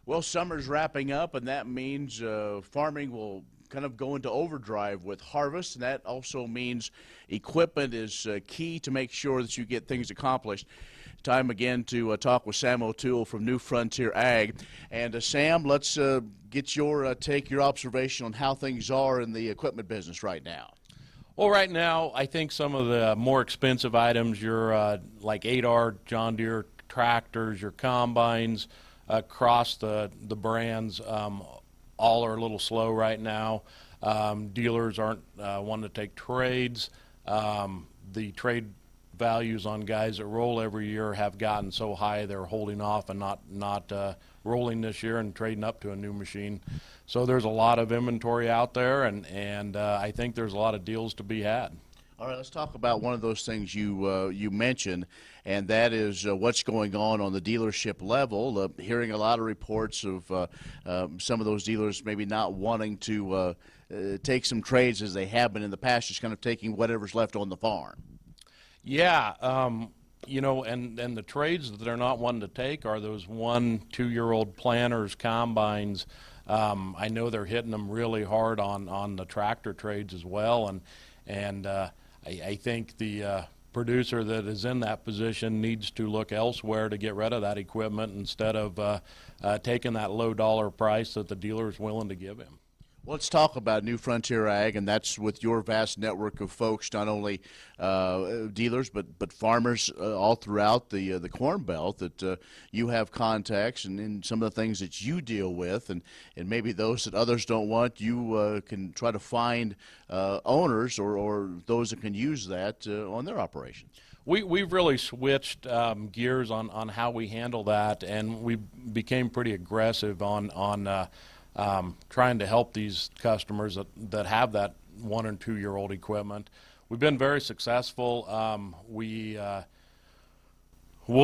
Well, summer's wrapping up, and that means farming will kind of go into overdrive with harvest, and that also means equipment is key to make sure that you get things accomplished. Time again to talk with Sam O'Toole from New Frontier Ag. And Sam, let's get your take, your observation on how things are in the equipment business right now. Well, right now, I think some of the more expensive items, your like 8R John Deere tractors, your combines, across the brands, all are a little slow right now. Dealers aren't wanting to take trades. The trade values on guys that roll every year have gotten so high they're holding off and not rolling this year and trading up to a new machine. So there's a lot of inventory out there, and I think there's a lot of deals to be had. All right, let's talk about one of those things you mentioned, and that is what's going on the dealership level. Hearing a lot of reports of some of those dealers maybe not wanting to take some trades as they have been in the past, just kind of taking whatever's left on the farm. Yeah, you know, and the trades that they're not wanting to take are those 1-2-year-old planters, combines. I know they're hitting them really hard on the tractor trades as well, and I think the producer that is in that position needs to look elsewhere to get rid of that equipment instead of taking that low dollar price that the dealer is willing to give him. Well, let's talk about New Frontier Ag, and that's with your vast network of folks, not only dealers but farmers all throughout the Corn Belt that you have contacts, and in some of the things that you deal with, and maybe those that others don't want, you can try to find owners or those that can use that on their operations. We've really switched gears on how we handle that, and we became pretty aggressive on trying to help these customers that have that 1- and 2-year-old equipment. We've been very successful. We'll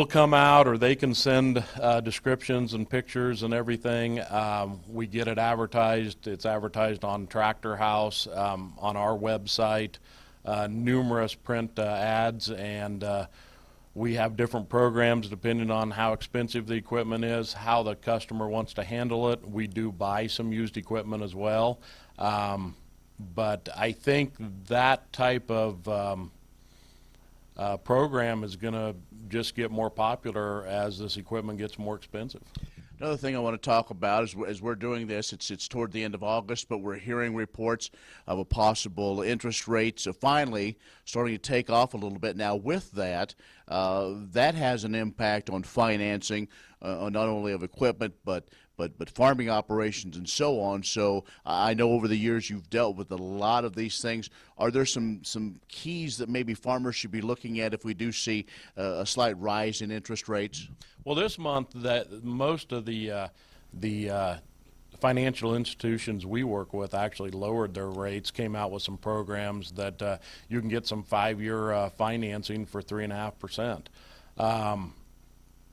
come out, or they can send descriptions and pictures and everything. We get it advertised. It's advertised on Tractor House, on our website, numerous print ads, and we have different programs depending on how expensive the equipment is, how the customer wants to handle it. We do buy some used equipment as well. But I think that type of program is going to just get more popular as this equipment gets more expensive. Another thing I want to talk about is, as we're doing this, it's toward the end of August, but we're hearing reports of a possible interest rate finally starting to take off a little bit. Now, with that, that has an impact on financing, not only of equipment, but farming operations and so on. So I know over the years you've dealt with a lot of these things. Are there some keys that maybe farmers should be looking at if we do see a slight rise in interest rates? Well, this month, that most of the financial institutions we work with actually lowered their rates, came out with some programs that you can get some 5-year financing for 3.5%.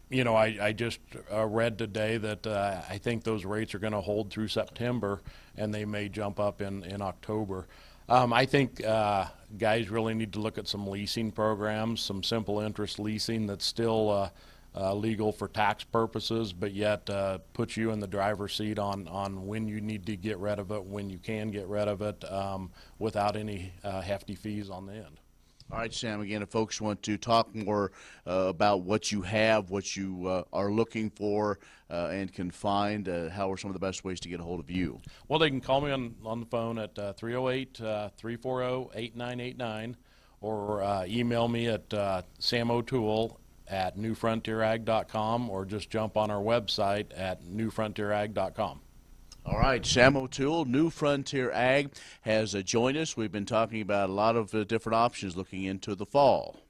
You know, I just read today that I think those rates are going to hold through September, and they may jump up in October. I think guys really need to look at some leasing programs, some simple interest leasing that's still legal for tax purposes, but yet puts you in the driver's seat on when you need to get rid of it, when you can get rid of it, without any hefty fees on the end. All right, Sam, again, if folks want to talk more about what you have, what you are looking for and can find, how are some of the best ways to get a hold of you? Well, they can call me on the phone at 308-340-8989, or email me at samotoole@newfrontierag.com, or just jump on our website at newfrontierag.com. All right, Sam O'Toole, New Frontier Ag, has joined us. We've been talking about a lot of different options looking into the fall.